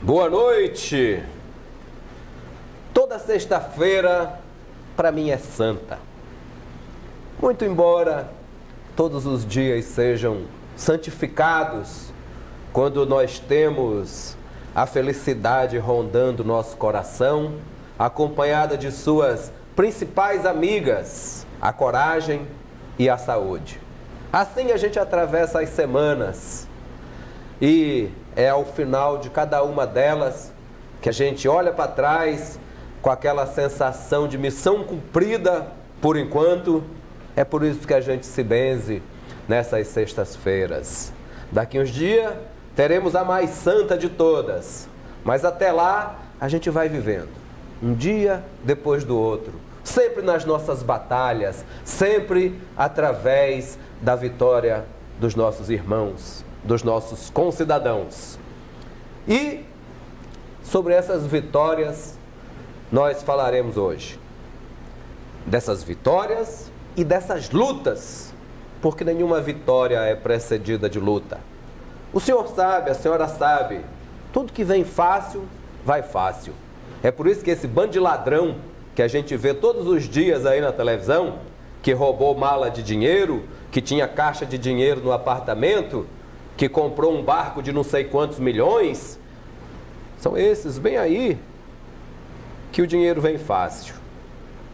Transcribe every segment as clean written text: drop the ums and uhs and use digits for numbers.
Boa noite! Toda sexta-feira, para mim, é santa. Muito embora todos os dias sejam santificados, quando nós temos a felicidade rondando nosso coração, acompanhada de suas principais amigas, a coragem e a saúde. Assim a gente atravessa as semanas e é ao final de cada uma delas que a gente olha para trás com aquela sensação de missão cumprida por enquanto. É por isso que a gente se benze nessas sextas-feiras. Daqui uns dias teremos a mais santa de todas, mas até lá a gente vai vivendo, um dia depois do outro, sempre nas nossas batalhas, sempre através da vitória dos nossos irmãos, dos nossos concidadãos. E sobre essas vitórias nós falaremos hoje. Dessas vitórias e dessas lutas, porque nenhuma vitória é precedida de luta. O senhor sabe, a senhora sabe, tudo que vem fácil, vai fácil. É por isso que esse bando de ladrão que a gente vê todos os dias aí na televisão, que roubou mala de dinheiro, que tinha caixa de dinheiro no apartamento, que comprou um barco de não sei quantos milhões, são esses bem aí que o dinheiro vem fácil.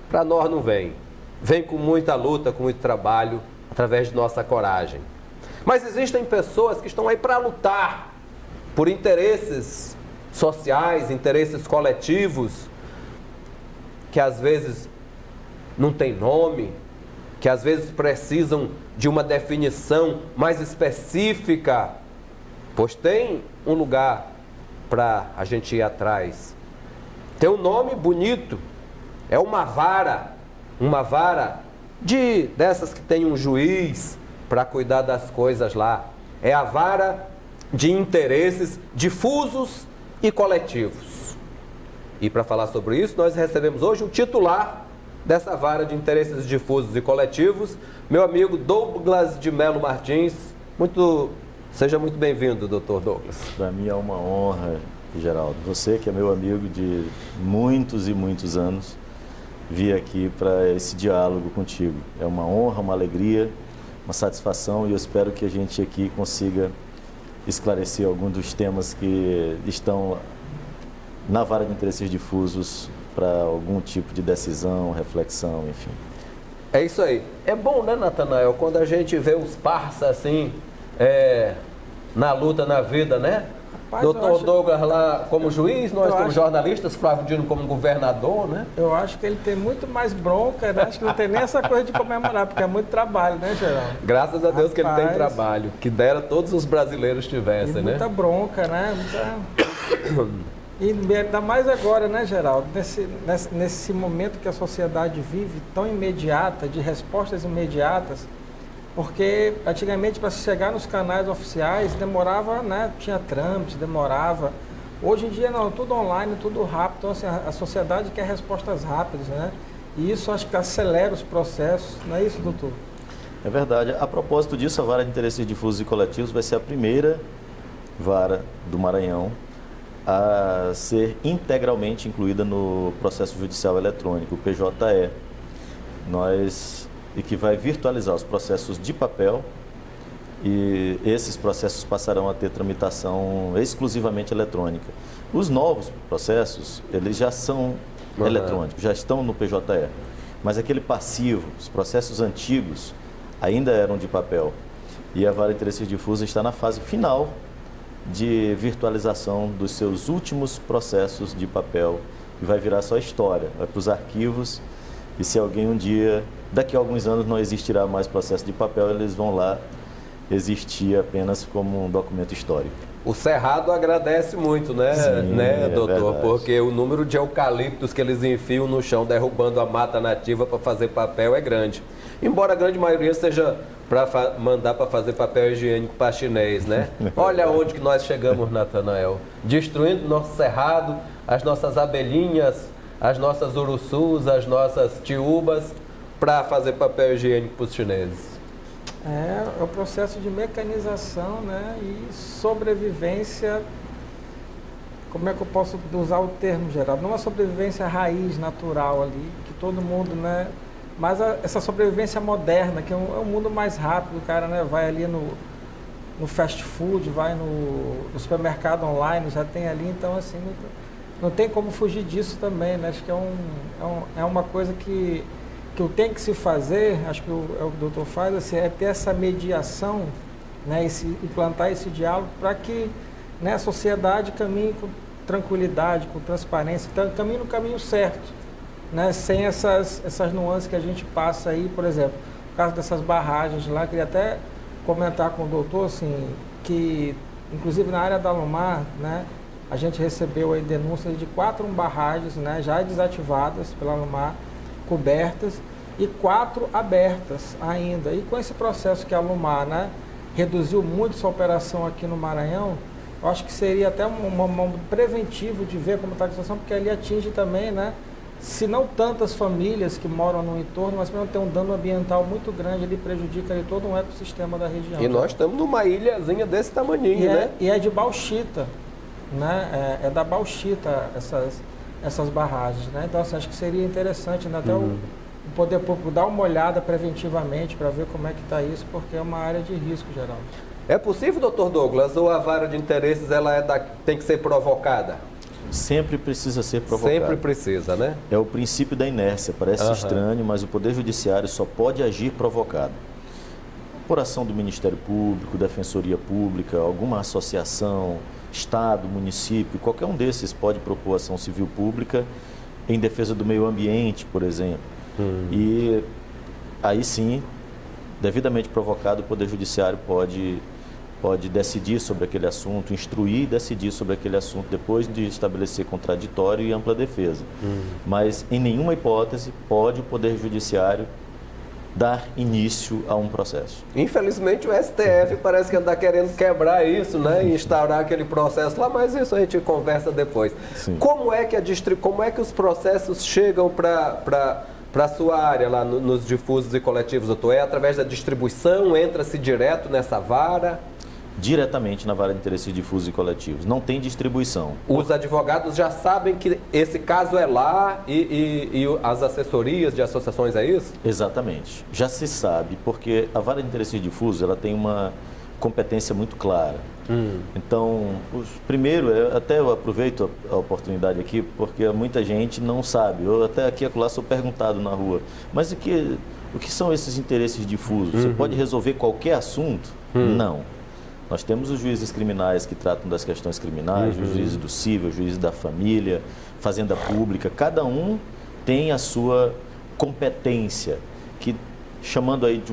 Para nós não vem. Vem com muita luta, com muito trabalho, através de nossa coragem. Mas existem pessoas que estão aí para lutar por interesses sociais, interesses coletivos, que às vezes não tem nome, que às vezes precisam de uma definição mais específica, pois tem um lugar para a gente ir atrás. Tem um nome bonito, é uma vara dessas que tem um juiz para cuidar das coisas lá. É a vara de interesses difusos e coletivos. E para falar sobre isso, nós recebemos hoje o titular dessa vara de interesses difusos e coletivos, meu amigo Douglas de Melo Martins. Seja muito bem-vindo, doutor Douglas. Para mim é uma honra, Geraldo. Você que é meu amigo de muitos e muitos anos, vir aqui para esse diálogo contigo. É uma honra, uma alegria, uma satisfação, e eu espero que a gente aqui consiga esclarecer alguns dos temas que estão na vara de interesses difusos para algum tipo de decisão, reflexão, enfim. É isso aí. É bom, né, Natanael, quando a gente vê os parça assim, na luta, na vida, né? Rapaz, doutor Douglas lá como juiz, nós como jornalistas, Flávio Dino como governador, né? Eu acho que ele tem muito mais bronca, né? Acho que não tem nem essa coisa de comemorar, porque é muito trabalho, né, Geraldo? Graças a Deus que ele tem trabalho, que dera todos os brasileiros tivessem, né? Muita bronca, né? E ainda mais agora, né, Geraldo? Nesse momento que a sociedade vive tão imediata, de respostas imediatas, porque antigamente para se chegar nos canais oficiais demorava, né? Tinha trâmite, demorava. Hoje em dia não, tudo online, tudo rápido. Então assim, a sociedade quer respostas rápidas, né? E isso acho que acelera os processos, não é isso, doutor? É verdade. A propósito disso, a vara de interesses difusos e coletivos vai ser a primeira vara do Maranhão a ser integralmente incluída no processo judicial eletrônico, o PJE. E que vai virtualizar os processos de papel, e esses processos passarão a ter tramitação exclusivamente eletrônica. Os novos processos, eles já são eletrônicos, já estão no PJE, mas aquele passivo, os processos antigos, ainda eram de papel. E a vara de interesses difusos está na fase final de virtualização dos seus últimos processos de papel, e vai virar só história, vai para os arquivos, e se alguém um dia, daqui a alguns anos não existirá mais processo de papel, eles vão lá existir apenas como um documento histórico. O Cerrado agradece muito, né, Sim, doutor? É porque o número de eucaliptos que eles enfiam no chão, derrubando a mata nativa para fazer papel é grande. Embora a grande maioria seja para mandar para fazer papel higiênico para chinês, né? Olha onde que nós chegamos, Natanael. Destruindo nosso cerrado, as nossas abelhinhas, as nossas urussus, as nossas tiúbas, para fazer papel higiênico para os chineses. É o processo de mecanização, né, e sobrevivência como é que eu posso usar o termo, Geraldo? Não uma sobrevivência raiz, natural ali, que todo mundo, né? Mas essa sobrevivência moderna, que é um mundo mais rápido, o cara, né, vai ali no fast food, vai no supermercado online, já tem ali, então assim, não tem como fugir disso também, né? Acho que é uma coisa que tem que se fazer, acho que o doutor faz, assim, é ter essa mediação, né, implantar esse diálogo para que, né, a sociedade caminhe com tranquilidade, com transparência, caminhe no caminho certo, né, sem essas nuances que a gente passa aí, por exemplo, no caso dessas barragens lá, queria até comentar com o doutor, assim, que inclusive na área da Alumar, né, a gente recebeu aí denúncias de 4 barragens, né, já desativadas pela Alumar, cobertas, e 4 abertas ainda. E com esse processo que a Alumar, né, reduziu muito sua operação aqui no Maranhão, eu acho que seria até um preventivo de ver como está a situação, porque ali atinge também, né, se não tantas famílias que moram no entorno, mas também tem um dano ambiental muito grande, ele prejudica ali todo um ecossistema da região. E nós estamos numa ilhazinha desse tamaninho, né? E é de bauxita, né? É da bauxita essas barragens, né? Então, assim, acho que seria interessante, né, até o poder público dar uma olhada preventivamente para ver como é que está isso, porque é uma área de risco, Geraldo. É possível, doutor Douglas, ou a vara de interesses tem que ser provocada? Sempre precisa ser provocada. Sempre precisa, né? É o princípio da inércia. Parece estranho, mas o Poder Judiciário só pode agir provocado. Por ação do Ministério Público, Defensoria Pública, alguma associação, Estado, município, qualquer um desses pode propor ação civil pública em defesa do meio ambiente, por exemplo. E aí sim, devidamente provocado, o Poder Judiciário pode decidir sobre aquele assunto, instruir e decidir sobre aquele assunto depois de estabelecer contraditório e ampla defesa. Mas em nenhuma hipótese pode o Poder Judiciário dar início a um processo. Infelizmente o STF parece que está querendo quebrar isso, né? E instaurar aquele processo lá, mas isso a gente conversa depois. Sim. Como é que os processos chegam para a sua área lá nos difusos e coletivos, doutor? É através da distribuição? Entra-se direto nessa vara? Diretamente na vara de interesses difusos e coletivos. Não tem distribuição. Os advogados já sabem que esse caso é lá e as assessorias de associações, é isso? Exatamente. Já se sabe, porque a vara de interesses difusos ela tem uma competência muito clara. Então, primeiro, eu aproveito a oportunidade aqui, porque muita gente não sabe. Eu até aqui e acolá sou perguntado na rua, mas o que são esses interesses difusos? Você pode resolver qualquer assunto? Não. Nós temos os juízes criminais que tratam das questões criminais, os juízes do civil, os juízes da família, fazenda pública. Cada um tem a sua competência, que, chamando aí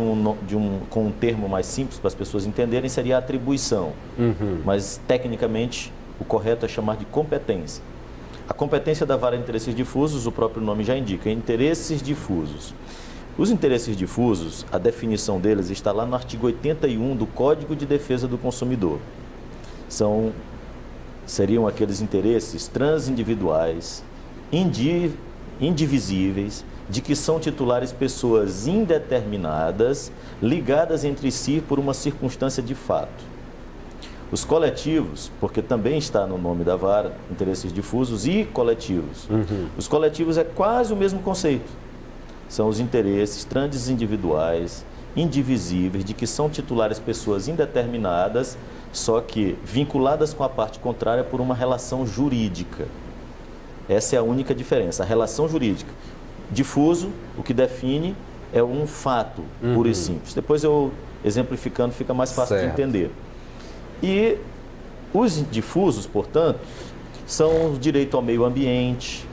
com um termo mais simples para as pessoas entenderem, seria atribuição. Mas, tecnicamente, o correto é chamar de competência. A competência da vara de interesses difusos, o próprio nome já indica, interesses difusos. Os interesses difusos, a definição deles está lá no artigo 81 do Código de Defesa do Consumidor. Seriam aqueles interesses transindividuais, indivisíveis, de que são titulares pessoas indeterminadas, ligadas entre si por uma circunstância de fato. Os coletivos, porque também está no nome da vara, interesses difusos e coletivos. Os coletivos é quase o mesmo conceito. São os interesses transindividuais, indivisíveis, de que são titulares pessoas indeterminadas, só que vinculadas com a parte contrária por uma relação jurídica. Essa é a única diferença, a relação jurídica. Difuso, o que define é um fato puro e simples. Depois eu, exemplificando, fica mais fácil de entender. E os difusos, portanto, são o direito ao meio ambiente,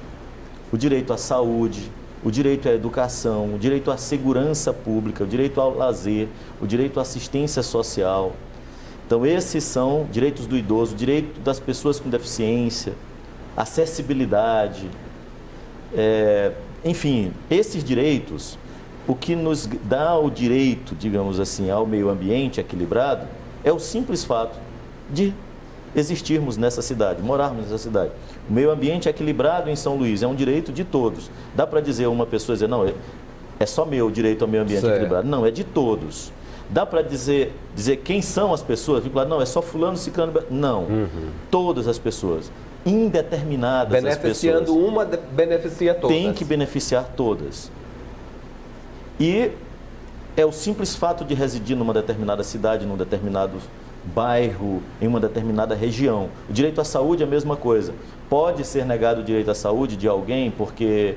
o direito à saúde, o direito à educação, o direito à segurança pública, o direito ao lazer, o direito à assistência social. Então, esses são direitos do idoso, direito das pessoas com deficiência, acessibilidade. Enfim, esses direitos, o que nos dá o direito, digamos assim, ao meio ambiente equilibrado, é o simples fato de existirmos nessa cidade, morarmos nessa cidade. O meio ambiente equilibrado em São Luís é um direito de todos. Dá para dizer uma pessoa, não, é só meu direito ao meio ambiente equilibrado. Não, é de todos. Dá para dizer quem são as pessoas vinculadas? Não, é só fulano, ciclano. Não, todas as pessoas. indeterminadas as Beneficiando pessoas. uma, beneficia todas. Tem que beneficiar todas. E é o simples fato de residir numa determinada cidade, num determinado bairro, em uma determinada região. O direito à saúde é a mesma coisa. Pode ser negado o direito à saúde de alguém porque...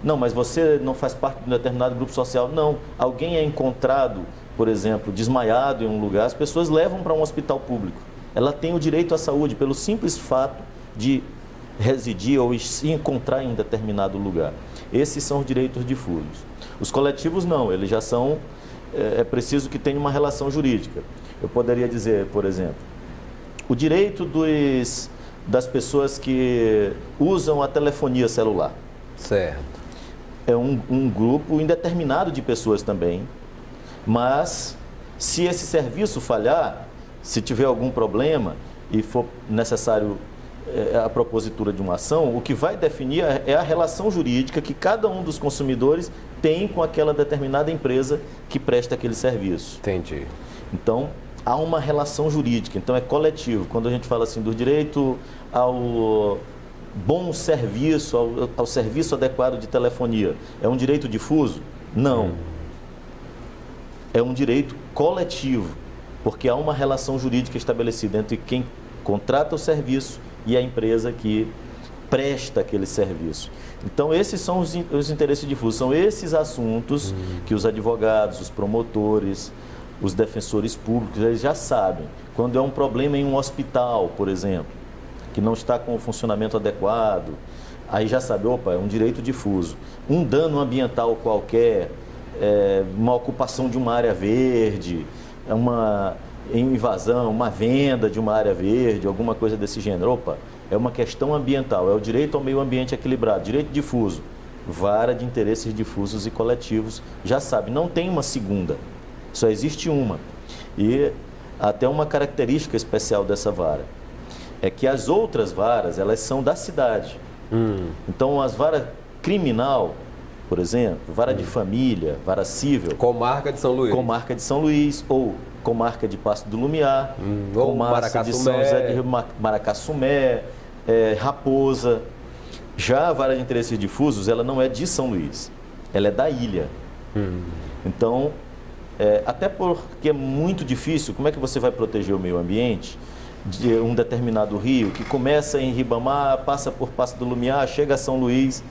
não, mas você não faz parte de um determinado grupo social. Não, alguém é encontrado, por exemplo, desmaiado em um lugar, as pessoas levam para um hospital público. Ela tem o direito à saúde pelo simples fato de residir ou se encontrar em um determinado lugar. Esses são os direitos difusos. Os coletivos não, eles já são... É preciso que tenha uma relação jurídica. Eu poderia dizer, por exemplo, o direito das pessoas que usam a telefonia celular. Certo. É um grupo indeterminado de pessoas também, mas se esse serviço falhar, se tiver algum problema e for necessário a propositura de uma ação, o que vai definir é a relação jurídica que cada um dos consumidores tem com aquela determinada empresa que presta aquele serviço. Entendi. Então, há uma relação jurídica, então é coletivo. Quando a gente fala assim do direito ao bom serviço, ao serviço adequado de telefonia, é um direito difuso? Não. É um direito coletivo, porque há uma relação jurídica estabelecida entre quem contrata o serviço e a empresa que presta aquele serviço. Então, esses são os interesses difusos, são esses assuntos que os advogados, os promotores, os defensores públicos, eles já sabem. Quando é um problema em um hospital, por exemplo, que não está com o funcionamento adequado, aí já sabe, opa, é um direito difuso. Um dano ambiental qualquer, uma ocupação de uma área verde, uma invasão, uma venda de uma área verde, alguma coisa desse gênero. Opa, é uma questão ambiental, é o direito ao meio ambiente equilibrado, direito difuso. Vara de interesses difusos e coletivos, já sabe, não tem uma segunda, só existe uma. E até uma característica especial dessa vara é que as outras varas, elas são da cidade. Então, as varas criminal, por exemplo, vara de família, vara civil... Comarca de São Luís. Comarca de São Luís, ou comarca de Passo do Lumiar, comarca de São José de Maracassumé, Raposa. Já a vara de interesses difusos, ela não é de São Luís, ela é da ilha. Então, até porque é muito difícil, como é que você vai proteger o meio ambiente de um determinado rio que começa em Ribamar, passa por Passo do Lumiar, chega a São Luís,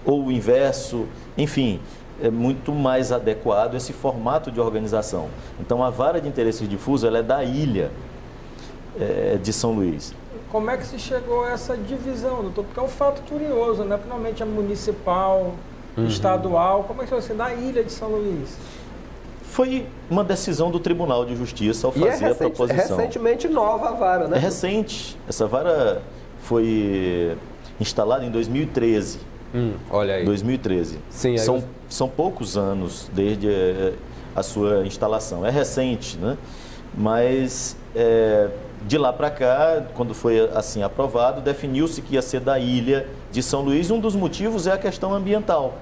ou o inverso, enfim, é muito mais adequado esse formato de organização. Então, a vara de interesses difusos, ela é da ilha de São Luís. Como é que se chegou a essa divisão, doutor? Porque é um fato curioso, né? Finalmente é municipal, estadual, como é que você da ilha de São Luís? Foi uma decisão do Tribunal de Justiça ao fazer a proposição. Recentemente nova a vara, né? É recente. Essa vara foi instalada em 2013. Olha aí. 2013. Sim, aí são poucos anos desde a sua instalação. É recente, né? Mas de lá para cá, quando foi assim aprovado, definiu-se que ia ser da ilha de São Luís. Um dos motivos é a questão ambiental.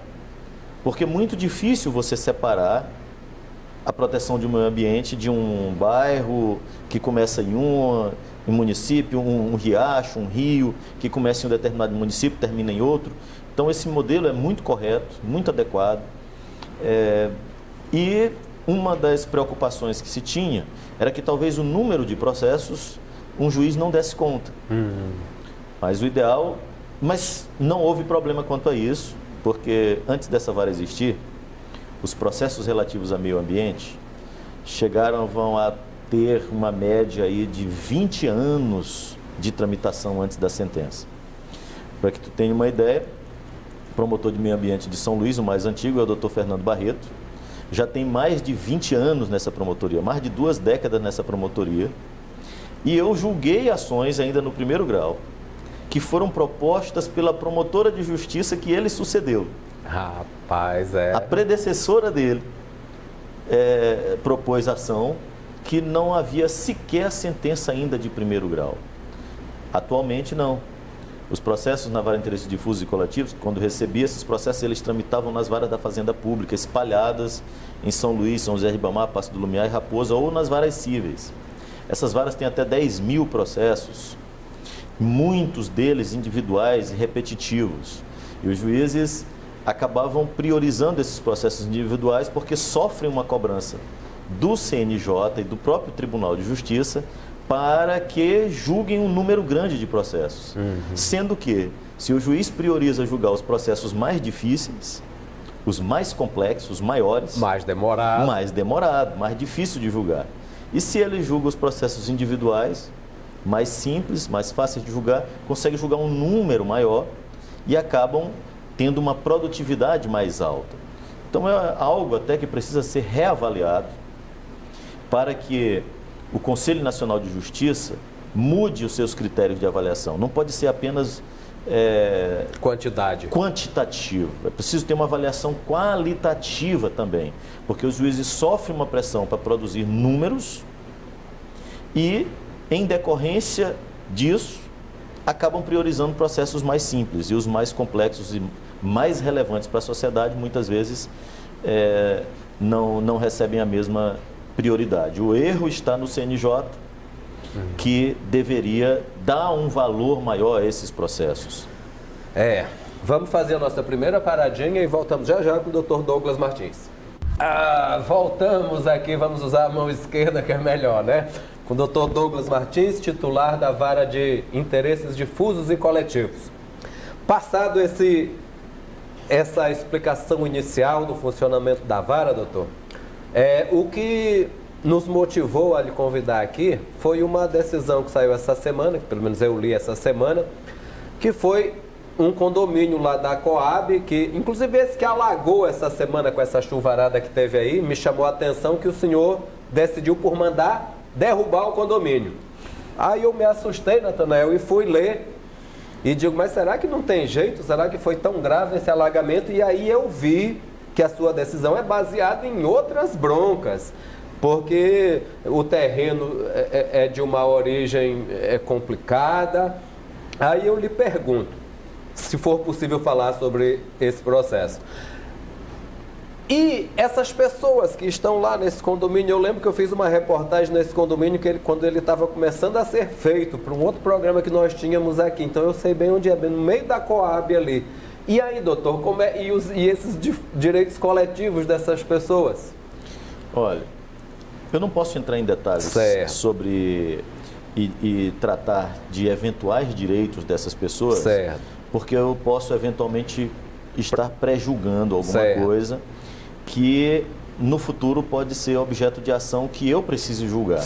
Porque é muito difícil você separar a proteção do meio ambiente de um bairro que começa em um município, um riacho, um rio, que começa em um determinado município, termina em outro. Então, esse modelo é muito correto, muito adequado. E uma das preocupações que se tinha era que talvez o número de processos um juiz não desse conta. Mas o ideal... Mas não houve problema quanto a isso, porque antes dessa vara existir, os processos relativos ao meio ambiente vão a ter uma média aí de 20 anos de tramitação antes da sentença. Para que tu tenha uma ideia, o promotor de meio ambiente de São Luís, o mais antigo, é o Dr. Fernando Barreto, já tem mais de 20 anos nessa promotoria, mais de 2 décadas nessa promotoria, e eu julguei ações ainda no primeiro grau, que foram propostas pela promotora de justiça que ele sucedeu. Rapaz, A predecessora dele propôs ação que não havia sequer sentença ainda de primeiro grau. Atualmente, não. Os processos na vara de interesses difusos e coletivos, quando recebia esses processos, eles tramitavam nas varas da Fazenda Pública, espalhadas em São Luís, São José de Ribamar, Passo do Lumiar e Raposa, ou nas varas cíveis. Essas varas têm até 10 mil processos. muitos deles individuais e repetitivos. E os juízes acabavam priorizando esses processos individuais porque sofrem uma cobrança do CNJ e do próprio Tribunal de Justiça para que julguem um número grande de processos. Sendo que, se o juiz prioriza julgar os processos mais difíceis, os mais complexos, os maiores, Mais demorado, mais difícil de julgar. E se ele julga os processos individuais, mais simples, mais fáceis de julgar, consegue julgar um número maior e acabam tendo uma produtividade mais alta. Então é algo até que precisa ser reavaliado para que o Conselho Nacional de Justiça mude os seus critérios de avaliação. Não pode ser apenas quantitativo. É preciso ter uma avaliação qualitativa também, porque os juízes sofrem uma pressão para produzir números e, em decorrência disso, acabam priorizando processos mais simples, e os mais complexos e mais relevantes para a sociedade muitas vezes não recebem a mesma prioridade. O erro está no CNJ, que deveria dar um valor maior a esses processos. Vamos fazer a nossa primeira paradinha e voltamos já já com o Dr. Douglas Martins. Voltamos aqui, vamos usar a mão esquerda que é melhor, né? Com o Dr. Douglas Martins, titular da Vara de Interesses Difusos e Coletivos. Passado essa explicação inicial do funcionamento da vara, doutor, o que nos motivou a lhe convidar aqui foi uma decisão que saiu essa semana, que pelo menos eu li essa semana, que foi um condomínio lá da Coab, que inclusive esse que alagou essa semana com essa chuvarada que teve aí, me chamou a atenção que o senhor decidiu por mandar derrubar o condomínio. Aí eu me assustei, Natanael, e fui ler e digo, mas será que não tem jeito? Será que foi tão grave esse alagamento? E aí eu vi que a sua decisão é baseada em outras broncas, porque o terreno é de uma origem complicada. Aí eu lhe pergunto, se for possível falar sobre esse processo. E essas pessoas que estão lá nesse condomínio, eu lembro que eu fiz uma reportagem nesse condomínio quando ele estava começando a ser feito para um outro programa que nós tínhamos aqui. Então eu sei bem onde é, bem no meio da Coab ali. E aí, doutor, como é, e esses direitos coletivos dessas pessoas? Olha, eu não posso entrar em detalhes sobre e tratar de eventuais direitos dessas pessoas, porque eu posso eventualmente estar pré-julgando alguma coisa que no futuro pode ser objeto de ação que eu preciso julgar.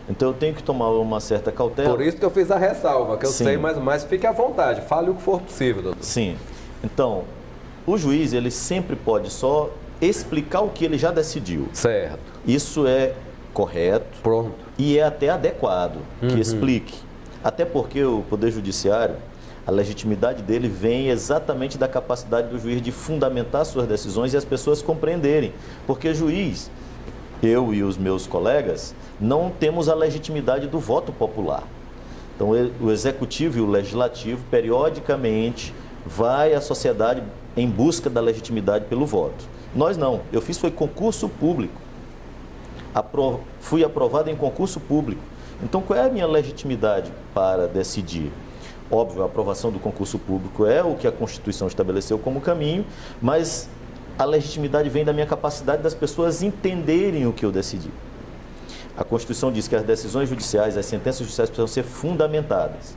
Então eu tenho que tomar uma certa cautela. Por isso que eu fiz a ressalva, que eu sei, mas fique à vontade, fale o que for possível, doutor. Sim. Então, o juiz, ele sempre pode só explicar o que ele já decidiu. Isso é correto. E é até adequado que explique. Até porque o Poder Judiciário, a legitimidade dele vem exatamente da capacidade do juiz de fundamentar suas decisões e as pessoas compreenderem. Porque juiz, eu e os meus colegas, não temos a legitimidade do voto popular. Então, o Executivo e o Legislativo, periodicamente, vai à sociedade em busca da legitimidade pelo voto. Nós não. Eu foi concurso público. Fui aprovado em concurso público. Então, qual é a minha legitimidade para decidir? Óbvio, a aprovação do concurso público é o que a Constituição estabeleceu como caminho, mas a legitimidade vem da minha capacidade das pessoas entenderem o que eu decidi. A Constituição diz que as decisões judiciais, as sentenças judiciais precisam ser fundamentadas.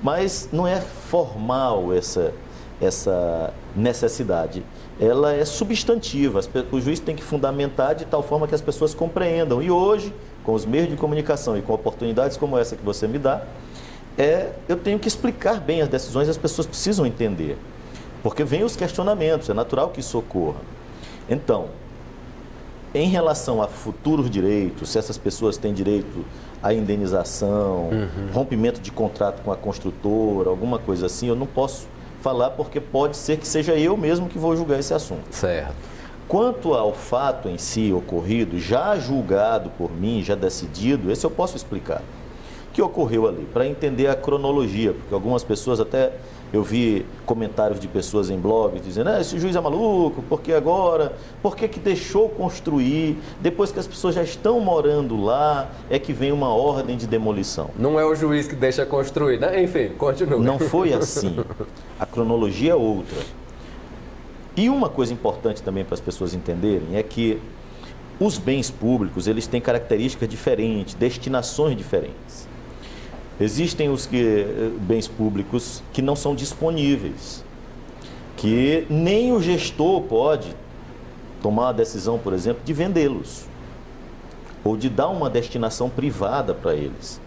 Mas não é formal essa necessidade. Ela é substantiva. O juiz tem que fundamentar de tal forma que as pessoas compreendam. E hoje, com os meios de comunicação e com oportunidades como essa que você me dá, eu tenho que explicar bem as decisões, as pessoas precisam entender. Porque vem os questionamentos, é natural que isso ocorra. Então, em relação a futuros direitos, se essas pessoas têm direito à indenização, rompimento de contrato com a construtora, alguma coisa assim, eu não posso falar porque pode ser que seja eu mesmo que vou julgar esse assunto. Quanto ao fato em si ocorrido, já julgado por mim, já decidido, esse eu posso explicar. que ocorreu ali? Para entender a cronologia, porque algumas pessoas até... Eu vi comentários de pessoas em blogs dizendo, esse juiz é maluco, porque agora, por que deixou construir, depois que as pessoas já estão morando lá, é que vem uma ordem de demolição. Não é o juiz que deixa construir, né? Enfim, continua. Não foi assim. A cronologia é outra. E uma coisa importante também para as pessoas entenderem é que os bens públicos, eles têm características diferentes, destinações diferentes. Existem os bens públicos que não são disponíveis, que nem o gestor pode tomar a decisão, por exemplo, de vendê-los ou de dar uma destinação privada para eles.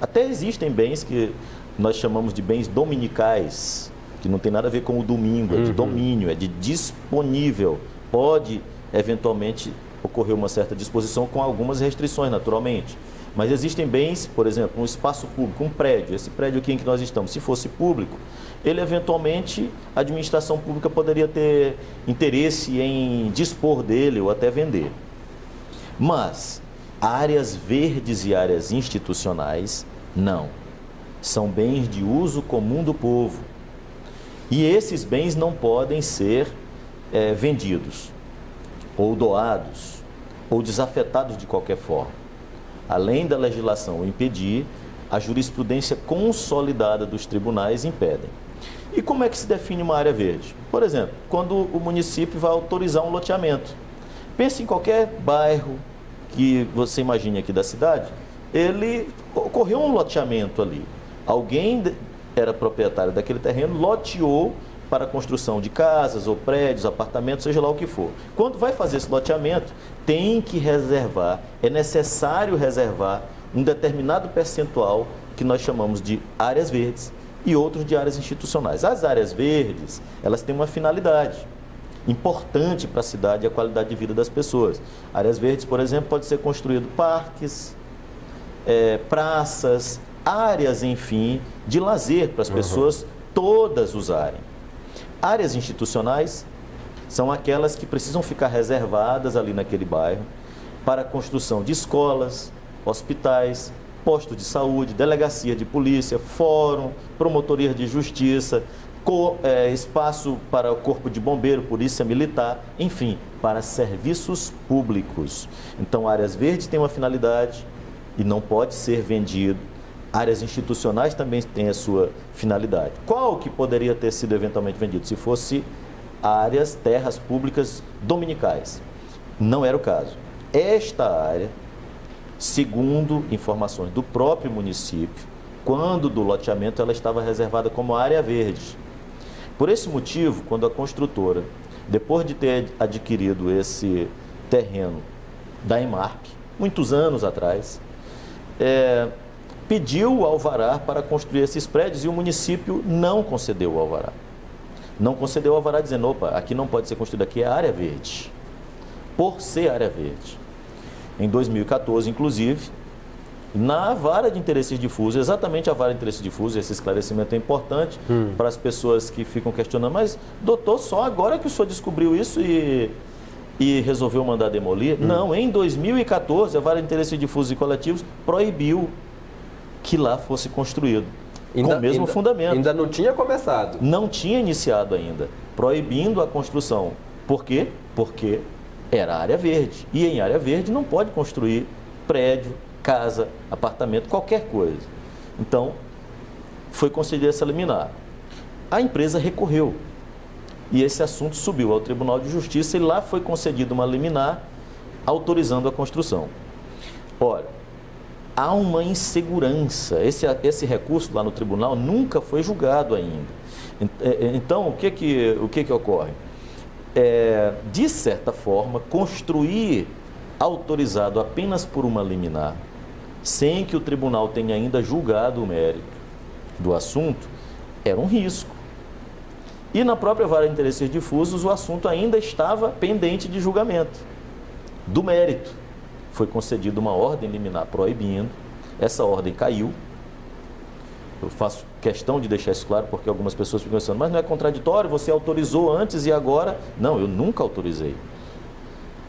Até existem bens que nós chamamos de bens dominicais, que não tem nada a ver com o domingo, é de domínio, é de disponível. Pode, eventualmente, ocorrer uma certa disposição com algumas restrições, naturalmente. Mas existem bens, por exemplo, um espaço público, um prédio. Esse prédio aqui em que nós estamos, se fosse público, ele eventualmente, a administração pública poderia ter interesse em dispor dele ou até vender. Mas áreas verdes e áreas institucionais, não. São bens de uso comum do povo. E esses bens não podem ser vendidos, ou doados, ou desafetados de qualquer forma. Além da legislação impedir, a jurisprudência consolidada dos tribunais impedem. E como é que se define uma área verde? Por exemplo, quando o município vai autorizar um loteamento. Pense em qualquer bairro que você imagine aqui da cidade, ele ocorreu um loteamento ali. Alguém era proprietário daquele terreno, loteou para a construção de casas ou prédios, apartamentos, seja lá o que for. Quando vai fazer esse loteamento, tem que reservar, é necessário reservar um determinado percentual que nós chamamos de áreas verdes e outros de áreas institucionais. As áreas verdes, elas têm uma finalidade importante para a cidade e a qualidade de vida das pessoas. Áreas verdes, por exemplo, pode ser construído parques, praças, áreas, enfim, de lazer para as pessoas todas usarem. Áreas institucionais são aquelas que precisam ficar reservadas ali naquele bairro para a construção de escolas, hospitais, postos de saúde, delegacia de polícia, fórum, promotoria de justiça, espaço para o corpo de bombeiro, polícia militar, enfim, para serviços públicos. Então, áreas verdes têm uma finalidade e não pode ser vendido. Áreas institucionais também têm a sua finalidade. Qual que poderia ter sido eventualmente vendido? Se fosse áreas, terras públicas dominicais. Não era o caso. Esta área, segundo informações do próprio município, quando do loteamento ela estava reservada como área verde. Por esse motivo, quando a construtora, depois de ter adquirido esse terreno da Emarc, muitos anos atrás, pediu o alvará para construir esses prédios e o município não concedeu o alvará. Não concedeu o alvará dizendo, opa, aqui não pode ser construído, aqui é área verde. Por ser área verde. Em 2014, inclusive, na vara de interesses difusos, exatamente a vara de interesses difusos, esse esclarecimento é importante para as pessoas que ficam questionando, mas doutor, só agora que o senhor descobriu isso e resolveu mandar demolir? Não, em 2014, a vara de interesses difusos e coletivos proibiu que lá fosse construído, com o mesmo fundamento. Ainda não tinha começado. Não tinha iniciado ainda, proibindo a construção. Por quê? Porque era área verde. E em área verde não pode construir prédio, casa, apartamento, qualquer coisa. Então, foi concedida essa liminar. A empresa recorreu. E esse assunto subiu ao Tribunal de Justiça e lá foi concedida uma liminar autorizando a construção. Ora, há uma insegurança. Esse recurso lá no tribunal nunca foi julgado ainda. Então, o que ocorre? De certa forma, construir autorizado apenas por uma liminar, sem que o tribunal tenha ainda julgado o mérito do assunto, era um risco. E na própria vara de interesses difusos, o assunto ainda estava pendente de julgamento do mérito. Foi concedida uma ordem liminar proibindo, essa ordem caiu. Eu faço questão de deixar isso claro, porque algumas pessoas ficam pensando, mas não é contraditório, você autorizou antes e agora? Não, eu nunca autorizei.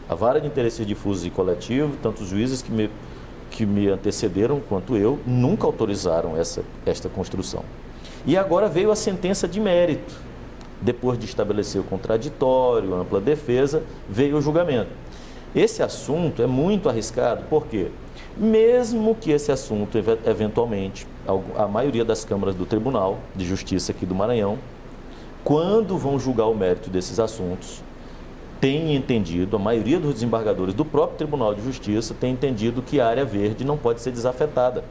A vara de interesses difusos e coletivos, tanto os juízes que me antecederam, quanto eu, nunca autorizaram esta construção. E agora veio a sentença de mérito. Depois de estabelecer o contraditório, ampla defesa, veio o julgamento. Esse assunto é muito arriscado, por quê? Mesmo que esse assunto, eventualmente, a maioria das câmaras do Tribunal de Justiça aqui do Maranhão, quando vão julgar o mérito desses assuntos, tem entendido, a maioria dos desembargadores do próprio Tribunal de Justiça tem entendido que a área verde não pode ser desafetada.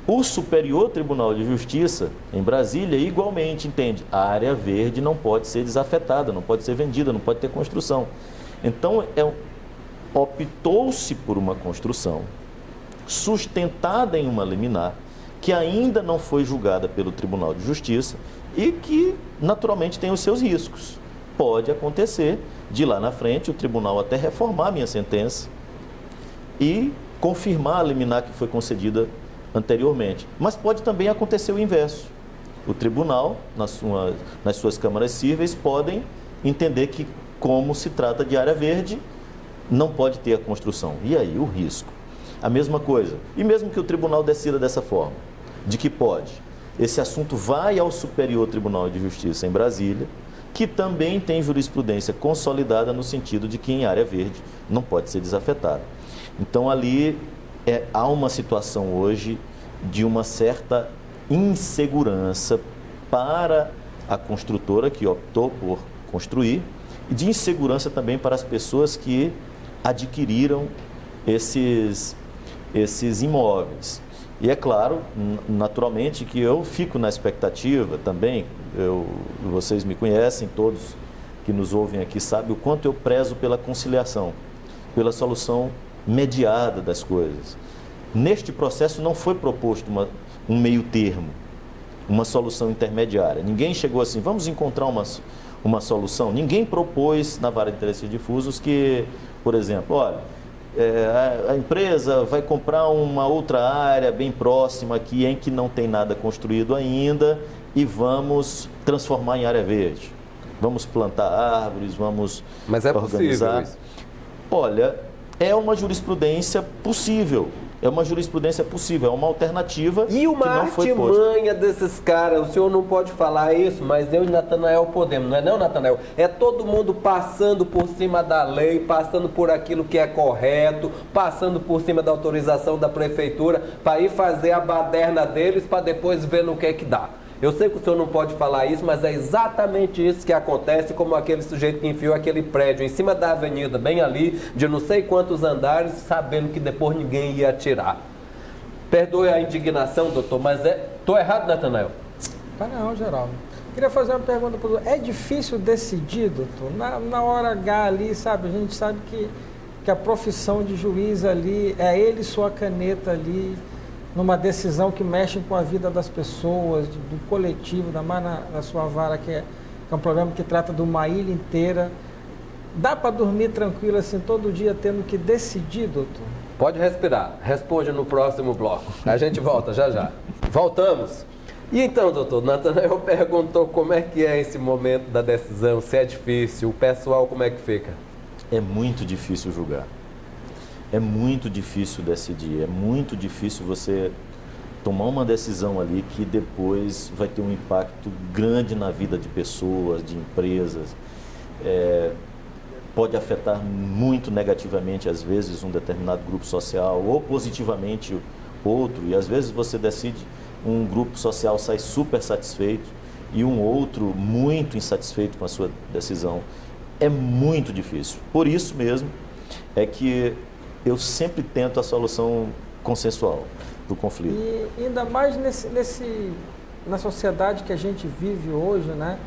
O Superior Tribunal de Justiça, em Brasília, igualmente entende, a área verde não pode ser desafetada, não pode ser vendida, não pode ter construção. Então, optou-se por uma construção sustentada em uma liminar, que ainda não foi julgada pelo Tribunal de Justiça e que, naturalmente, tem os seus riscos. Pode acontecer de lá na frente o tribunal até reformar a minha sentença e confirmar a liminar que foi concedida anteriormente. Mas pode também acontecer o inverso. O tribunal, nas suas câmaras cíveis, podem entender que, como se trata de área verde, não pode ter a construção. E aí o risco? A mesma coisa. E mesmo que o tribunal decida dessa forma, de que pode, esse assunto vai ao Superior Tribunal de Justiça em Brasília, que também tem jurisprudência consolidada no sentido de que em área verde não pode ser desafetada. Então ali há uma situação hoje de uma certa insegurança para a construtora que optou por construir e de insegurança também para as pessoas que adquiriram esses imóveis. E é claro, naturalmente, que eu fico na expectativa também, vocês me conhecem, todos que nos ouvem aqui sabem o quanto eu prezo pela conciliação, pela solução mediada das coisas. Neste processo não foi proposto um meio termo, uma solução intermediária. Ninguém chegou assim, vamos encontrar uma solução. Ninguém propôs na vara de interesses difusos que, por exemplo, olha, a empresa vai comprar uma outra área bem próxima aqui em que não tem nada construído ainda e vamos transformar em área verde. Vamos plantar árvores, vamos Mas é organizar. Possível isso? Olha, é uma jurisprudência possível. É uma jurisprudência possível, é uma alternativa e uma que não foi posta. artimanha desses caras, o senhor não pode falar isso, mas eu e Natanael podemos, não é Natanael? É todo mundo passando por cima da lei, passando por aquilo que é correto, passando por cima da autorização da prefeitura, para ir fazer a baderna deles, para depois ver no que é que dá. Eu sei que o senhor não pode falar isso, mas é exatamente isso que acontece, como aquele sujeito que enfiou aquele prédio em cima da avenida, bem ali, de não sei quantos andares, sabendo que depois ninguém ia atirar. Perdoe a indignação, doutor, mas estou errado, Natanael? Não, Geraldo. Queria fazer uma pergunta para o doutor. É difícil decidir, doutor? Na hora H ali, sabe, a gente sabe que a profissão de juiz ali, é ele e sua caneta ali, numa decisão que mexe com a vida das pessoas, do coletivo, da mais na sua vara, que é um programa que trata de uma ilha inteira. Dá para dormir tranquilo assim, todo dia tendo que decidir, doutor? Pode respirar. Responde no próximo bloco. A gente volta já já. Voltamos. E então, doutor, Natanael perguntou como é que é esse momento da decisão, se é difícil, o pessoal como é que fica? É muito difícil julgar. É muito difícil decidir, é muito difícil você tomar uma decisão ali que depois vai ter um impacto grande na vida de pessoas, de empresas. Pode afetar muito negativamente, às vezes, um determinado grupo social, ou positivamente outro. E às vezes você decide, um grupo social sai super satisfeito e um outro muito insatisfeito com a sua decisão. É muito difícil. Por isso mesmo é que eu sempre tento a solução consensual do conflito. E ainda mais na sociedade que a gente vive hoje, né?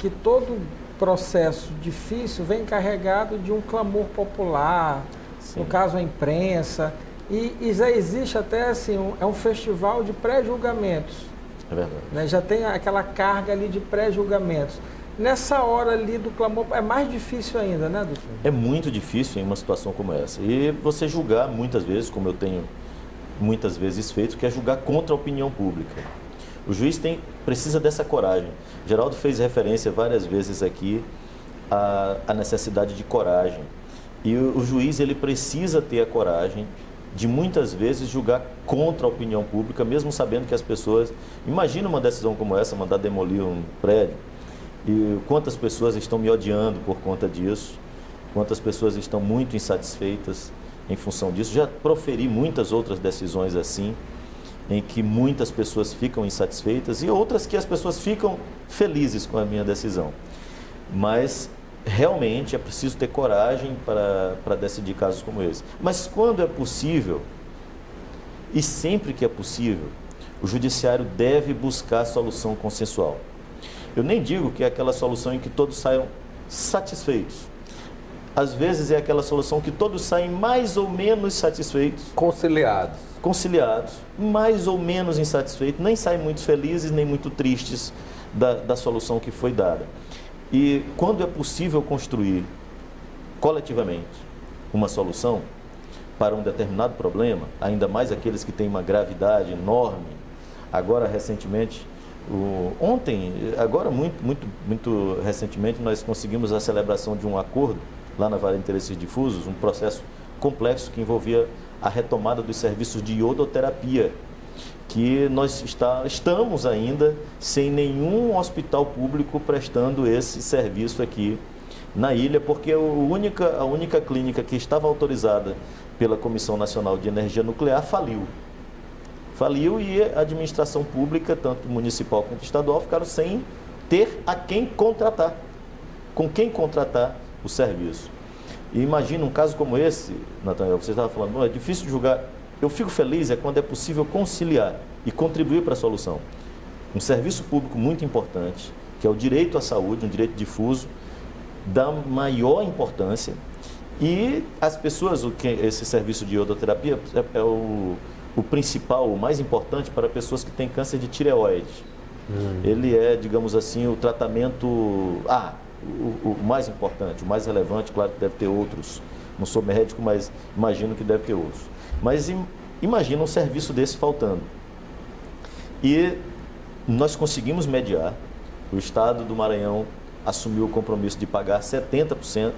Que todo processo difícil vem carregado de um clamor popular, Sim. no caso a imprensa, e já existe até assim, é um festival de pré-julgamentos. É verdade. Né? Já tem aquela carga ali de pré-julgamentos. Nessa hora ali do clamor é mais difícil ainda, né, doutor? É muito difícil em uma situação como essa. E você julgar muitas vezes, como eu tenho muitas vezes feito, que é julgar contra a opinião pública. O juiz precisa dessa coragem. Geraldo fez referência várias vezes aqui à necessidade de coragem. E o juiz ele precisa ter a coragem de muitas vezes julgar contra a opinião pública, mesmo sabendo que as pessoas... Imagina uma decisão como essa, mandar demolir um prédio, e quantas pessoas estão me odiando por conta disso, quantas pessoas estão muito insatisfeitas em função disso. Já proferi muitas outras decisões assim, em que muitas pessoas ficam insatisfeitas e outras que as pessoas ficam felizes com a minha decisão. Mas realmente é preciso ter coragem para decidir casos como esse. Mas quando é possível, e sempre que é possível, o judiciário deve buscar a solução consensual. Eu nem digo que é aquela solução em que todos saiam satisfeitos. Às vezes é aquela solução que todos saem mais ou menos satisfeitos. Conciliados, mais ou menos insatisfeitos, nem saem muito felizes, nem muito tristes da solução que foi dada. E quando é possível construir coletivamente uma solução para um determinado problema, ainda mais aqueles que têm uma gravidade enorme, agora recentemente, muito recentemente, nós conseguimos a celebração de um acordo lá na Vale de Interesses Difusos, um processo complexo que envolvia a retomada dos serviços de iodoterapia, que nós estamos ainda sem nenhum hospital público prestando esse serviço aqui na ilha, porque a única clínica que estava autorizada pela Comissão Nacional de Energia Nuclear faliu. Faliu e a administração pública, tanto municipal quanto estadual, ficaram sem ter a quem contratar, com quem contratar o serviço. E imagina um caso como esse, Nathanael, você estava falando, é difícil julgar. Eu fico feliz quando é possível conciliar e contribuir para a solução. Um serviço público muito importante, que é o direito à saúde, um direito difuso, da maior importância. E as pessoas, esse serviço de iodoterapia é o principal, o mais importante para pessoas que têm câncer de tireoide. Ele é, digamos assim, o tratamento... o mais importante, o mais relevante, claro que deve ter outros. Não sou médico, mas imagino que deve ter outros. Mas imagina um serviço desse faltando. E nós conseguimos mediar. O Estado do Maranhão assumiu o compromisso de pagar 60%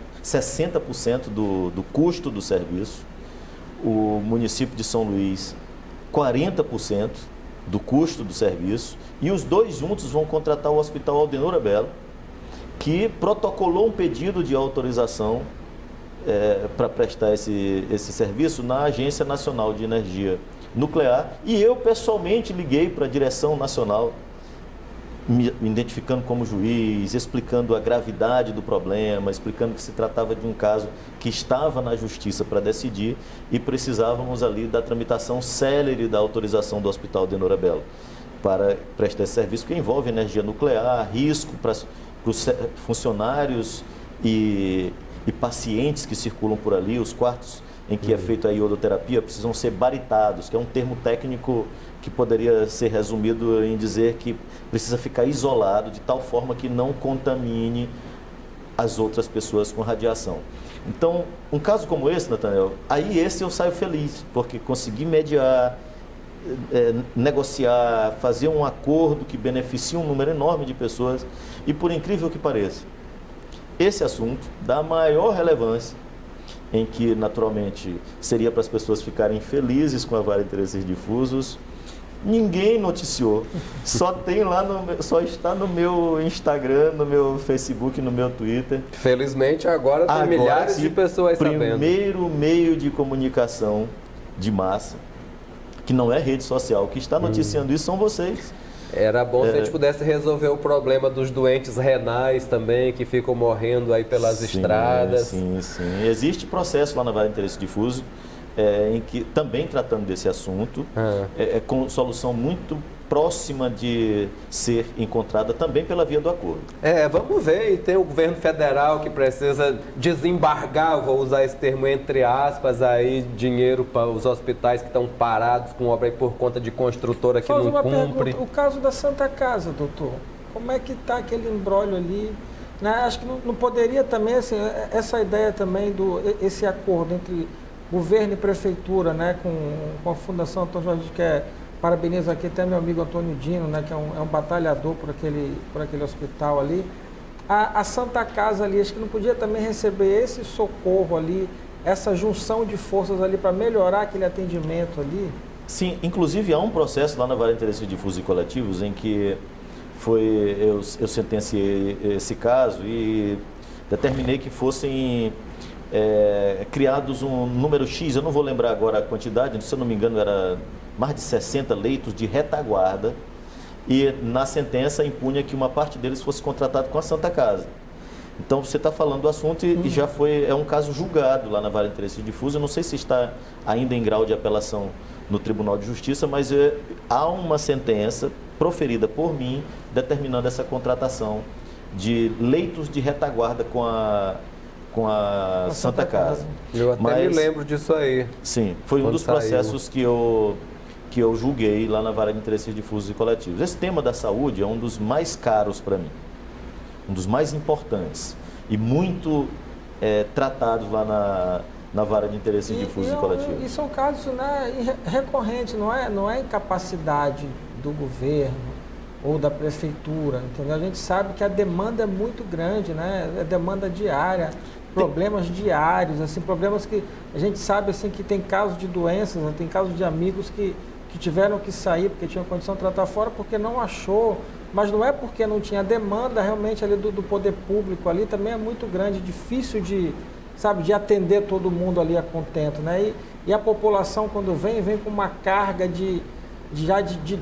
do custo do serviço. O município de São Luís, 40% do custo do serviço. E os dois juntos vão contratar o Hospital Aldenora Belo, que protocolou um pedido de autorização para prestar esse serviço na Agência Nacional de Energia Nuclear. E eu, pessoalmente, liguei para a direção nacional, me identificando como juiz, explicando a gravidade do problema, explicando que se tratava de um caso que estava na justiça para decidir e precisávamos ali da tramitação célere da autorização do Hospital Aldenora Belo para prestar esse serviço, que envolve energia nuclear, risco para os funcionários e pacientes que circulam por ali. Os quartos em que é feita a iodoterapia precisam ser baritados, que é um termo técnico que poderia ser resumido em dizer que precisa ficar isolado de tal forma que não contamine as outras pessoas com radiação. Então, um caso como esse, Nathanael, aí esse eu saio feliz, porque consegui mediar, negociar, fazer um acordo que beneficie um número enorme de pessoas. E por incrível que pareça, esse assunto dá maior relevância, em que naturalmente seria para as pessoas ficarem felizes com a Vale de Interesses Difusos, ninguém noticiou. Só está no meu Instagram, no meu Facebook, no meu Twitter. Felizmente agora tem milhares de pessoas sabendo. O primeiro meio de comunicação de massa, que não é rede social, que está noticiando isso são vocês. Era bom se a gente pudesse resolver o problema dos doentes renais também, que ficam morrendo aí pelas estradas. Sim. Existe processo lá na Vale de Interesse Difuso, em que, também tratando desse assunto, com solução muito próxima de ser encontrada também pela via do acordo. Vamos ver, e tem o governo federal que precisa desembargar, vou usar esse termo entre aspas, aí, dinheiro para os hospitais que estão parados com obra aí por conta de construtora que não cumpre. O caso da Santa Casa, doutor, como é que está aquele imbróglio ali? Né? Acho que não poderia também, assim, essa ideia também, esse acordo entre governo e prefeitura, né, com a Fundação Antônio Jorge, que parabenizo aqui até meu amigo Antônio Dino, né, que é um batalhador por aquele hospital ali. A Santa Casa ali, acho que não podia também receber esse socorro ali, essa junção de forças ali para melhorar aquele atendimento ali? Sim, inclusive há um processo lá na Vara de Interesses Difusos e Coletivos em que eu sentenciei esse caso e determinei que fossem criados um número X, eu não vou lembrar agora a quantidade, se eu não me engano era mais de 60 leitos de retaguarda, e na sentença impunha que uma parte deles fosse contratado com a Santa Casa. Então você está falando do assunto e já é um caso julgado lá na Vara de Interesses Difusos, eu não sei se está ainda em grau de apelação no Tribunal de Justiça, mas há uma sentença proferida por mim determinando essa contratação de leitos de retaguarda com a Santa Casa. Eu até me lembro disso aí. Sim, foi um dos processos que eu julguei lá na Vara de Interesses Difusos e Coletivos. Esse tema da saúde é um dos mais caros para mim, um dos mais importantes e muito tratados lá na Vara de Interesses Difusos e Coletivos. E são casos, né, recorrentes, não é incapacidade do governo ou da prefeitura, entendeu? A gente sabe que a demanda é muito grande, né? É demanda diária, problemas diários, assim, problemas que a gente sabe assim que tem casos de doenças, né? Tem casos de amigos que tiveram que sair porque tinham condição de tratar fora porque não achou, mas não é porque não tinha demanda realmente ali do poder público ali, também é muito grande, difícil de atender todo mundo ali a contento, né? E a população quando vem com uma carga de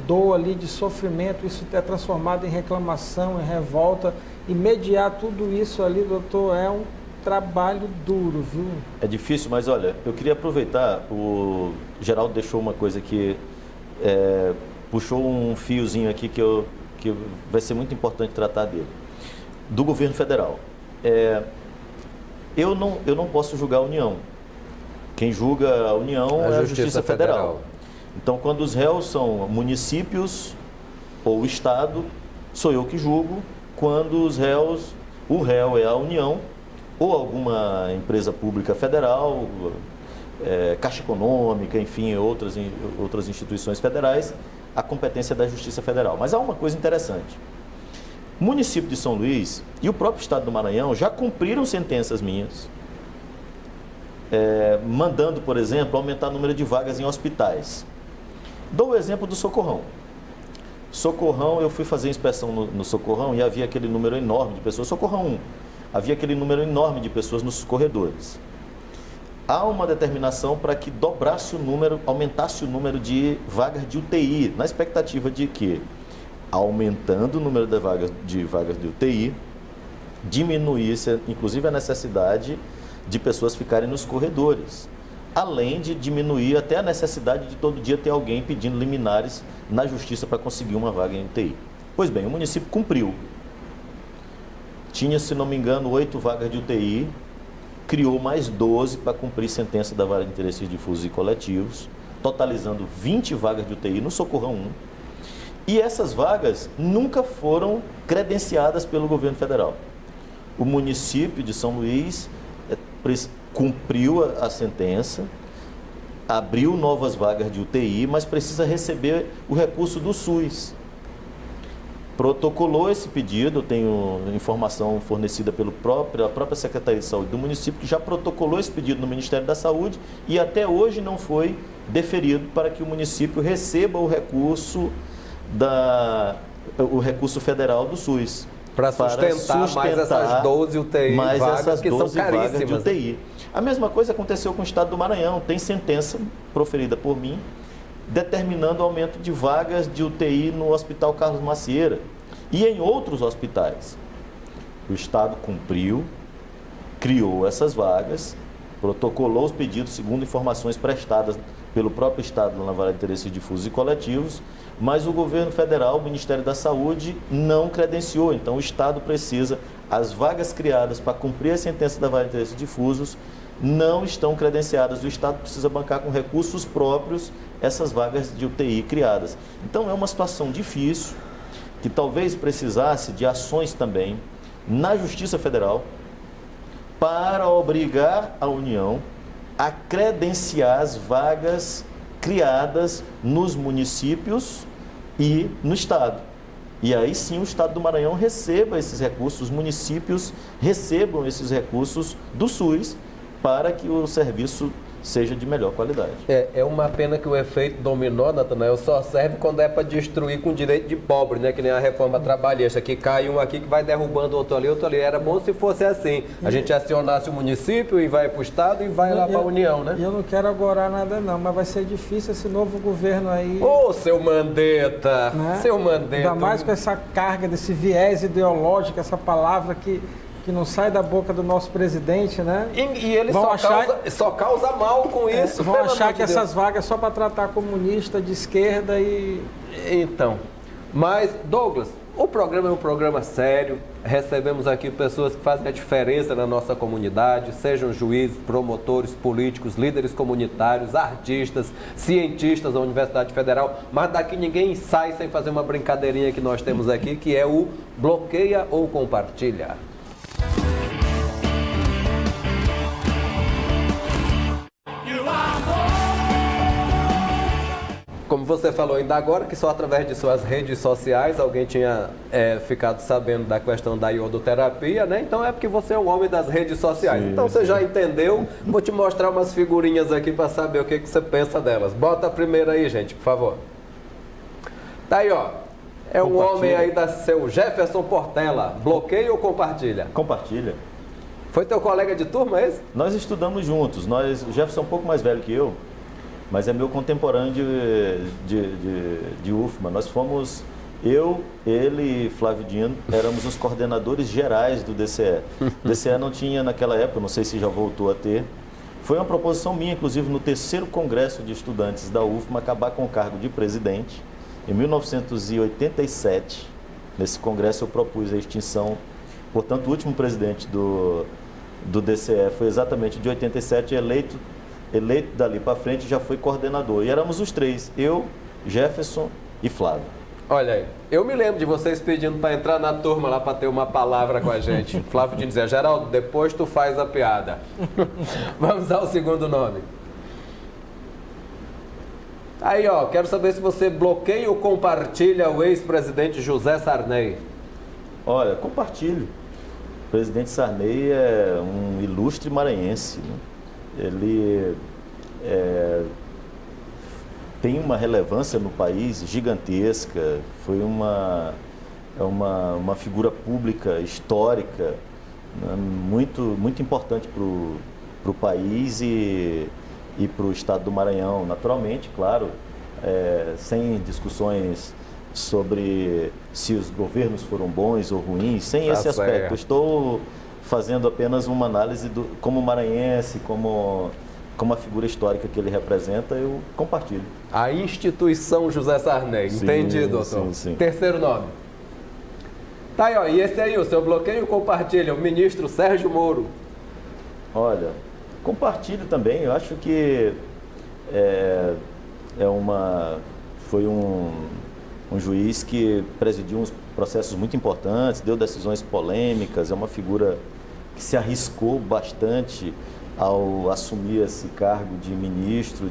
dor ali, de sofrimento, isso é transformado em reclamação, em revolta, e mediar tudo isso ali, doutor, é um trabalho duro, viu? É difícil, mas olha, eu queria aproveitar, o Geraldo deixou uma coisa que puxou um fiozinho aqui que vai ser muito importante tratar dele, do governo federal. Eu não posso julgar a União. Quem julga a União é a Justiça Federal. Então, quando os réus são municípios ou o Estado, sou eu que julgo. Quando o réu é a União ou alguma empresa pública federal, Caixa Econômica, enfim, outras instituições federais, a competência é da Justiça Federal. Mas há uma coisa interessante. O município de São Luís e o próprio Estado do Maranhão já cumpriram sentenças minhas, mandando, por exemplo, aumentar o número de vagas em hospitais. Dou o exemplo do Socorrão. Socorrão, eu fui fazer inspeção no Socorrão e havia aquele número enorme de pessoas. Socorrão 1, havia aquele número enorme de pessoas nos corredores. Há uma determinação para que dobrasse o número, aumentasse o número de vagas de UTI, na expectativa de que, aumentando o número de vagas de UTI, diminuísse, inclusive, a necessidade de pessoas ficarem nos corredores, além de diminuir até a necessidade de todo dia ter alguém pedindo liminares na justiça para conseguir uma vaga em UTI. Pois bem, o município cumpriu. Tinha, se não me engano, 8 vagas de UTI, criou mais 12 para cumprir sentença da Vara de Interesses Difusos e Coletivos, totalizando 20 vagas de UTI no Socorrão 1. E essas vagas nunca foram credenciadas pelo governo federal. O município de São Luís cumpriu a sentença, abriu novas vagas de UTI, mas precisa receber o recurso do SUS. Protocolou esse pedido, eu tenho informação fornecida pela própria Secretaria de Saúde do município, que já protocolou esse pedido no Ministério da Saúde e até hoje não foi deferido para que o município receba o recurso federal do SUS. Para sustentar mais essas 12 UTI vagas que são caríssimas. De UTI. A mesma coisa aconteceu com o Estado do Maranhão. Tem sentença proferida por mim determinando o aumento de vagas de UTI no Hospital Carlos Macieira e em outros hospitais. O Estado cumpriu, criou essas vagas, protocolou os pedidos segundo informações prestadas pelo próprio Estado na Vara de Interesses Difusos e Coletivos, mas o governo federal, o Ministério da Saúde, não credenciou. Então, o Estado precisa, as vagas criadas para cumprir a sentença da Vara de Interesses Difusos não estão credenciadas. O Estado precisa bancar com recursos próprios essas vagas de UTI criadas. Então, é uma situação difícil, que talvez precisasse de ações também na Justiça Federal para obrigar a União a credenciar as vagas criadas nos municípios e no Estado. E aí sim o Estado do Maranhão receba esses recursos, os municípios recebam esses recursos do SUS para que o serviço seja de melhor qualidade. É uma pena que o efeito dominó, Natanael, só serve quando é para destruir com direito de pobre, né? Que nem a reforma trabalhista, que cai um aqui que vai derrubando outro ali. Era bom se fosse assim. A gente acionasse o município e vai para o estado e vai lá para a União, né? E eu não quero agorar nada não, mas vai ser difícil esse novo governo aí. Ô, seu Mandetta! Né? Seu Mandetta! Ainda mais com essa carga desse viés ideológico, essa palavra que não sai da boca do nosso presidente, né? E ele só causa mal com isso. Vão achar que essas vagas só para tratar comunista de esquerda e... Então, mas, Douglas, o programa é um programa sério. Recebemos aqui pessoas que fazem a diferença na nossa comunidade, sejam juízes, promotores, políticos, líderes comunitários, artistas, cientistas da Universidade Federal. Mas daqui ninguém sai sem fazer uma brincadeirinha que nós temos aqui, que é o bloqueia ou compartilha. Como você falou ainda agora, que só através de suas redes sociais alguém tinha ficado sabendo da questão da iodoterapia, né? Então é porque você é um homem das redes sociais. Sim, então você já entendeu. Vou te mostrar umas figurinhas aqui para saber o que você pensa delas. Bota a primeira aí, gente, por favor. Tá aí, ó. É um homem aí da seu Jefferson Portela. Bloqueia ou compartilha? Compartilha. Foi teu colega de turma esse? Nós estudamos juntos. O Jefferson é um pouco mais velho que eu, mas é meu contemporâneo de UFMA. Nós fomos, eu, ele e Flávio Dino, éramos os coordenadores gerais do DCE. O DCE não tinha naquela época, não sei se já voltou a ter. Foi uma proposição minha, inclusive, no 3º Congresso de Estudantes da UFMA, acabar com o cargo de presidente. Em 1987, nesse congresso eu propus a extinção. Portanto, o último presidente do DCE foi exatamente de 87, eleito dali para frente, já foi coordenador. E éramos os três, eu, Jefferson e Flávio. Olha aí, eu me lembro de vocês pedindo para entrar na turma lá para ter uma palavra com a gente. Flávio de dizer, Geraldo, depois tu faz a piada. Vamos ao segundo nome. Aí, ó, quero saber se você bloqueia ou compartilha o ex-presidente José Sarney. Olha, compartilho. O presidente Sarney é um ilustre maranhense, né? Ele tem uma relevância no país gigantesca, foi uma figura pública histórica, né, muito importante para o país e para o estado do Maranhão, naturalmente, claro, sem discussões sobre se os governos foram bons ou ruins, sem esse aspecto. Eu estou fazendo apenas uma análise como maranhense, como a figura histórica que ele representa, eu compartilho. A instituição José Sarney, entendido, doutor? Sim. Terceiro nome. Tá aí, ó, e esse aí, o seu bloqueio compartilha, o ministro Sérgio Moro. Olha, compartilho também, eu acho que foi um juiz que presidiu uns processos muito importantes, deu decisões polêmicas, é uma figura que se arriscou bastante ao assumir esse cargo de ministro,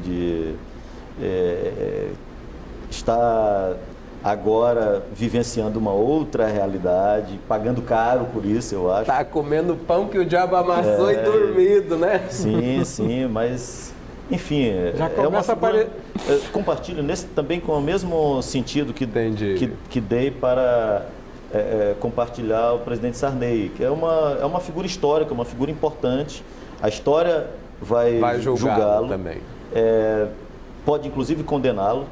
está agora vivenciando uma outra realidade, pagando caro por isso, eu acho. Está comendo pão que o diabo amassou e dormido, né? Sim, mas... Enfim, já começa a aparecer. Compartilho também com o mesmo sentido que dei para compartilhar o presidente Sarney, que é uma figura histórica, uma figura importante. A história vai julgá-lo também. Pode inclusive condená-lo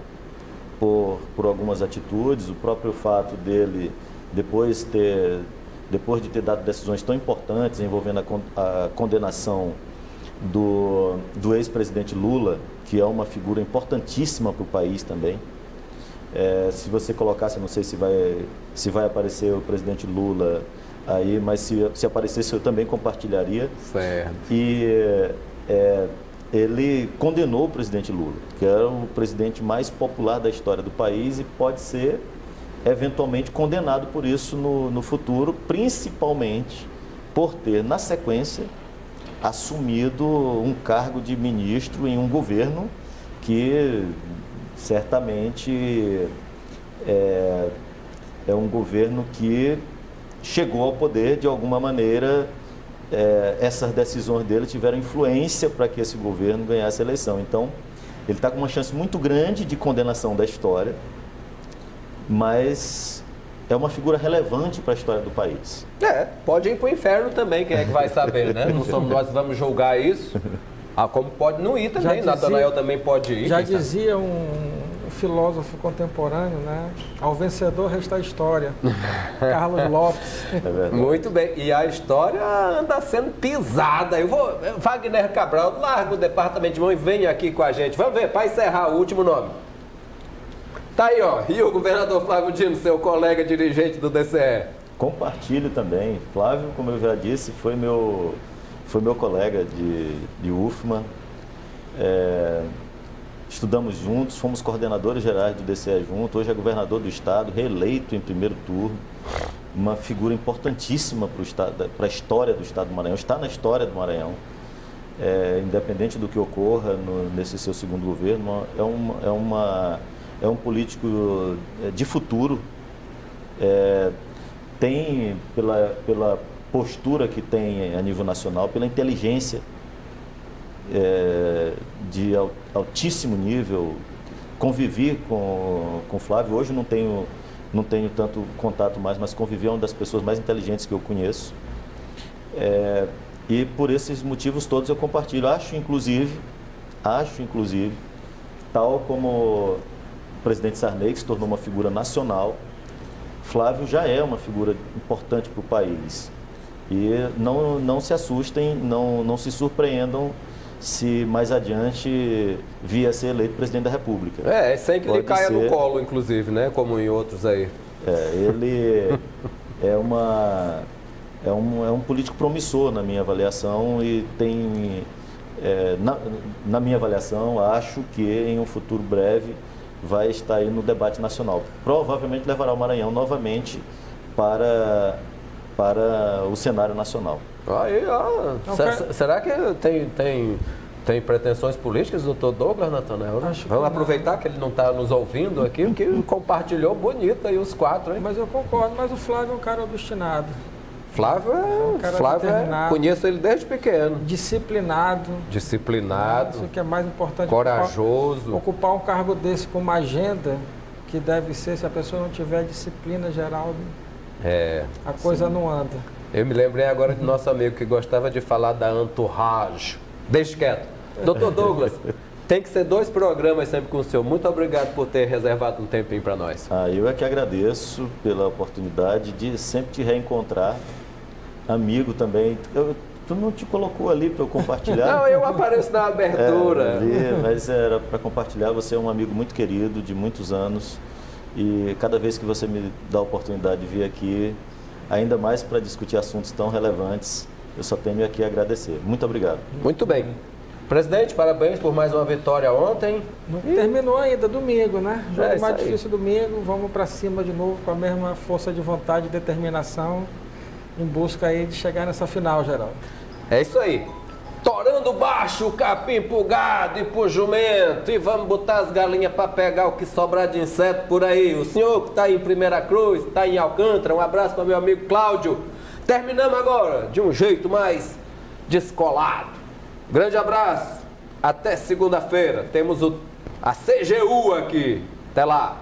por algumas atitudes. O próprio fato dele, depois de ter dado decisões tão importantes envolvendo a condenação do ex-presidente Lula, que é uma figura importantíssima para o país também. Se você colocasse, não sei se vai aparecer o presidente Lula aí, mas se aparecesse eu também compartilharia. Certo. E ele condenou o presidente Lula, que era o presidente mais popular da história do país e pode ser eventualmente condenado por isso no futuro, principalmente por ter, na sequência, assumido um cargo de ministro em um governo que certamente é um governo que chegou ao poder de alguma maneira essas decisões dele tiveram influência para que esse governo ganhasse a eleição. Então, ele está com uma chance muito grande de condenação da história, mas é uma figura relevante para a história do país. Pode ir para o inferno também, quem é que vai saber, né? Não somos nós que vamos julgar isso. Como pode não ir também, Natanael também pode ir. Já dizia um filósofo contemporâneo, né? Ao vencedor resta a história. Carlos Lopes. Muito bem. E a história anda sendo pisada. Wagner Cabral, larga o departamento de mão e vem aqui com a gente. Vamos ver, para encerrar, o último nome. Tá aí, ó. E o governador Flávio Dino, seu colega dirigente do DCE? Compartilho também. Flávio, como eu já disse, foi meu colega de UFMA. Estudamos juntos, fomos coordenadores gerais do DCE juntos. Hoje é governador do estado, reeleito em primeiro turno. Uma figura importantíssima para a história do estado do Maranhão. Está na história do Maranhão. Independente do que ocorra nesse seu segundo governo, é um político de futuro. Tem, pela postura que tem a nível nacional, pela inteligência de altíssimo nível. Convivi com o Flávio, hoje não tenho tanto contato mais, mas convivi, é uma das pessoas mais inteligentes que eu conheço. E por esses motivos todos eu compartilho. Acho inclusive, tal como o presidente Sarney, que se tornou uma figura nacional, Flávio já é uma figura importante para o país. E não se assustem, não se surpreendam se mais adiante vier a ser eleito presidente da República. Sem que ele caia no colo, inclusive, né? Como em outros aí. Ele é um político promissor na minha avaliação e tem, na minha avaliação, acho que em um futuro breve vai estar aí no debate nacional. Provavelmente levará o Maranhão novamente para o cenário nacional. Aí, será que tem pretensões políticas, doutor Douglas, Natanael? Vamos aproveitar que ele não está nos ouvindo aqui, porque compartilhou bonito aí os 4, hein? Mas eu concordo, mas o Flávio é um cara obstinado. Flávio conheço ele desde pequeno. Disciplinado. Isso que é mais importante. Corajoso. Ocupar um cargo desse com uma agenda que deve ser, se a pessoa não tiver disciplina, Geraldo, a coisa não anda. Eu me lembrei agora de nosso amigo que gostava de falar da entourage. Deixe quieto. Doutor Douglas, tem que ser 2 programas sempre com o senhor. Muito obrigado por ter reservado um tempinho para nós. Eu é que agradeço pela oportunidade de sempre te reencontrar. Amigo também. Tu não te colocou ali para eu compartilhar? Não, eu apareço na abertura. Mas era para compartilhar. Você é um amigo muito querido, de muitos anos. E cada vez que você me dá a oportunidade de vir aqui, ainda mais para discutir assuntos tão relevantes, eu só tenho aqui a agradecer. Muito obrigado. Muito bem. Presidente, parabéns por mais uma vitória ontem. Não terminou ainda, domingo, né? Jogo mais difícil domingo, vamos para cima de novo com a mesma força de vontade e determinação em busca aí de chegar nessa final, Geraldo. É isso aí. Torando baixo, o capim pro gado e pro jumento, e vamos botar as galinhas para pegar o que sobrar de inseto por aí. O senhor que está em Primeira Cruz, está em Alcântara, um abraço para meu amigo Cláudio. Terminamos agora de um jeito mais descolado. Grande abraço, até segunda-feira. Temos a CGU aqui. Até lá.